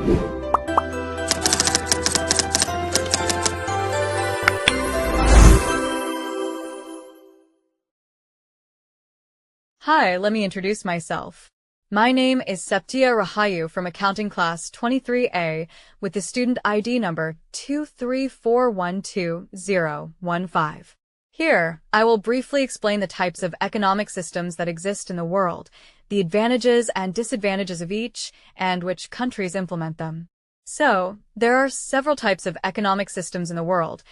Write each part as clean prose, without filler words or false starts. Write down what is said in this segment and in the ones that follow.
Hi, let me introduce myself. My name is Septia Rahayu from Accounting Class 23A with the student ID number 234120015. Here, I will briefly explain the types of economic systems that exist in the world, the advantages and disadvantages of each, and which countries implement them. So, there are several types of economic systems in the world,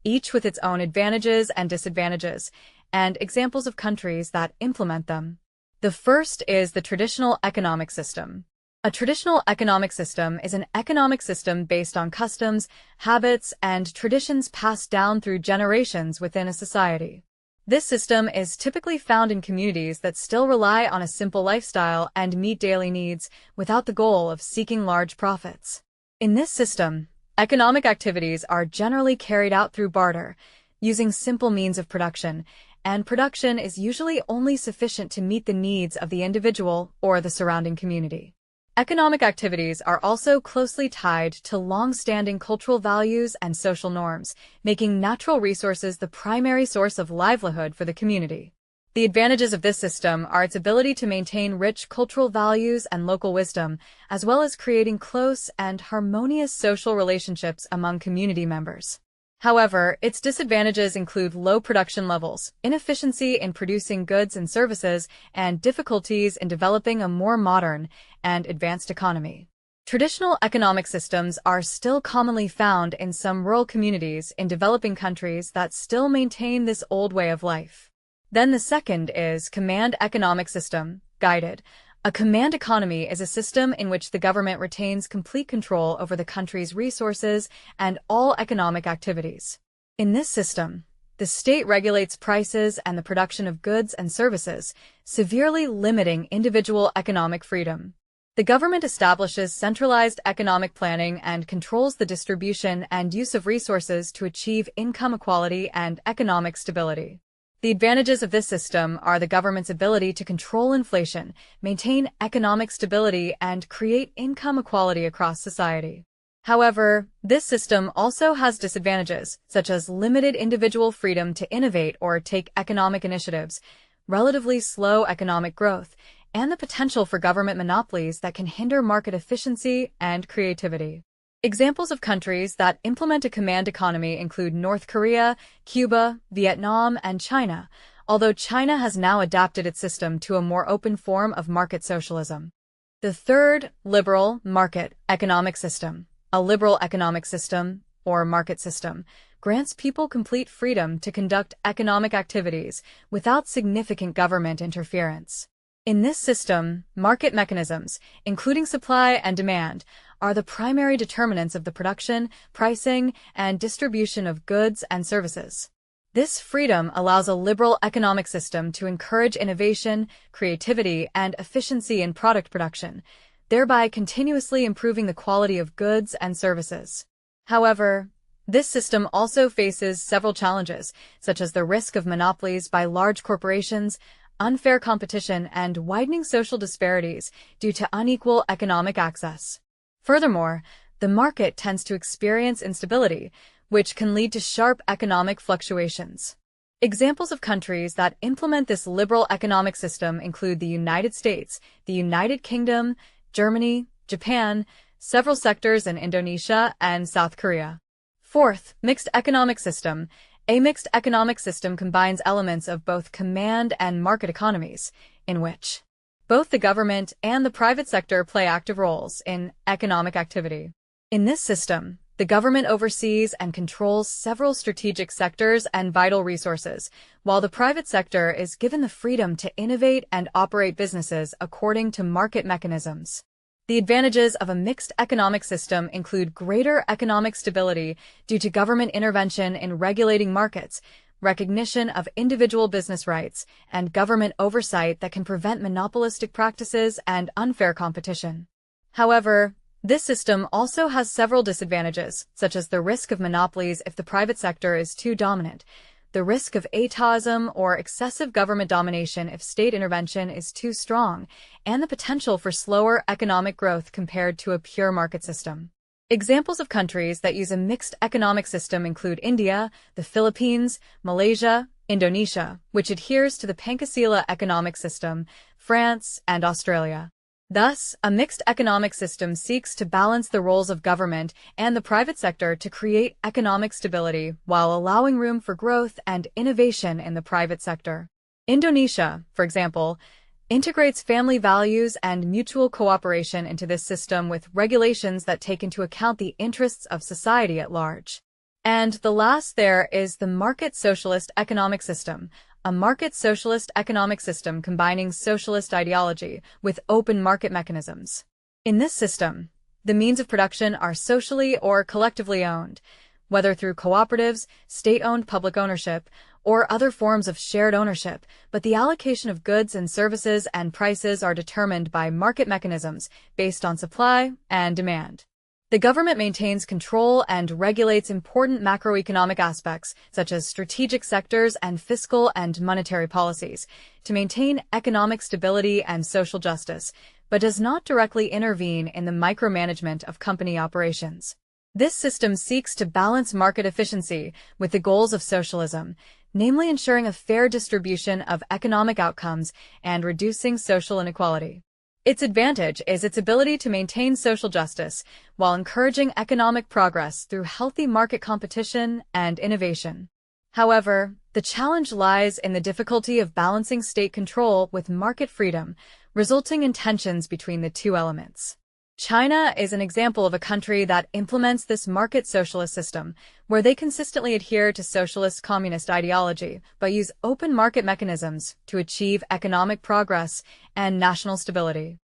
each with its own advantages and disadvantages, and examples of countries that implement them. The first is the traditional economic system. A traditional economic system is an economic system based on customs, habits, and traditions passed down through generations within a society. This system is typically found in communities that still rely on a simple lifestyle and meet daily needs without the goal of seeking large profits. In this system, economic activities are generally carried out through barter, using simple means of production, and production is usually only sufficient to meet the needs of the individual or the surrounding community. Economic activities are also closely tied to long-standing cultural values and social norms, making natural resources the primary source of livelihood for the community. The advantages of this system are its ability to maintain rich cultural values and local wisdom, as well as creating close and harmonious social relationships among community members. However, its disadvantages include low production levels, inefficiency in producing goods and services, and difficulties in developing a more modern and advanced economy. Traditional economic systems are still commonly found in some rural communities in developing countries that still maintain this old way of life. Then the second is command economic system, guided. A command economy is a system in which the government retains complete control over the country's resources and all economic activities. In this system, the state regulates prices and the production of goods and services, severely limiting individual economic freedom. The government establishes centralized economic planning and controls the distribution and use of resources to achieve income equality and economic stability. The advantages of this system are the government's ability to control inflation, maintain economic stability, and create income equality across society. However, this system also has disadvantages, such as limited individual freedom to innovate or take economic initiatives, relatively slow economic growth, and the potential for government monopolies that can hinder market efficiency and creativity. Examples of countries that implement a command economy include North Korea, Cuba, Vietnam, and China, although China has now adapted its system to a more open form of market socialism. The third, liberal market economic system. A liberal economic system, or market system, grants people complete freedom to conduct economic activities without significant government interference. In this system, market mechanisms, including supply and demand, are the primary determinants of the production, pricing, and distribution of goods and services. This freedom allows a liberal economic system to encourage innovation, creativity, and efficiency in product production, thereby continuously improving the quality of goods and services. However, this system also faces several challenges, such as the risk of monopolies by large corporations, unfair competition, and widening social disparities due to unequal economic access. Furthermore, the market tends to experience instability, which can lead to sharp economic fluctuations. Examples of countries that implement this liberal economic system include the United States, the United Kingdom, Germany, Japan, several sectors in Indonesia, and South Korea. Fourth, mixed economic system. A mixed economic system combines elements of both command and market economies, in which both the government and the private sector play active roles in economic activity. In this system, the government oversees and controls several strategic sectors and vital resources, while the private sector is given the freedom to innovate and operate businesses according to market mechanisms. The advantages of a mixed economic system include greater economic stability due to government intervention in regulating markets, recognition of individual business rights, and government oversight that can prevent monopolistic practices and unfair competition. However, this system also has several disadvantages, such as the risk of monopolies if the private sector is too dominant, the risk of atavism or excessive government domination if state intervention is too strong, and the potential for slower economic growth compared to a pure market system. Examples of countries that use a mixed economic system include India, the Philippines, Malaysia, Indonesia, which adheres to the Pancasila economic system, France, and Australia. Thus, a mixed economic system seeks to balance the roles of government and the private sector to create economic stability while allowing room for growth and innovation in the private sector. Indonesia, for example, integrates family values and mutual cooperation into this system with regulations that take into account the interests of society at large. And the last there is the market socialist economic system, a market socialist economic system combining socialist ideology with open market mechanisms. In this system, the means of production are socially or collectively owned, whether through cooperatives, state-owned public ownership, or other forms of shared ownership, but the allocation of goods and services and prices are determined by market mechanisms based on supply and demand. The government maintains control and regulates important macroeconomic aspects, such as strategic sectors and fiscal and monetary policies, to maintain economic stability and social justice, but does not directly intervene in the micromanagement of company operations. This system seeks to balance market efficiency with the goals of socialism, namely ensuring a fair distribution of economic outcomes and reducing social inequality. Its advantage is its ability to maintain social justice while encouraging economic progress through healthy market competition and innovation. However, the challenge lies in the difficulty of balancing state control with market freedom, resulting in tensions between the two elements. China is an example of a country that implements this market socialist system, where they consistently adhere to socialist communist ideology but use open market mechanisms to achieve economic progress and national stability.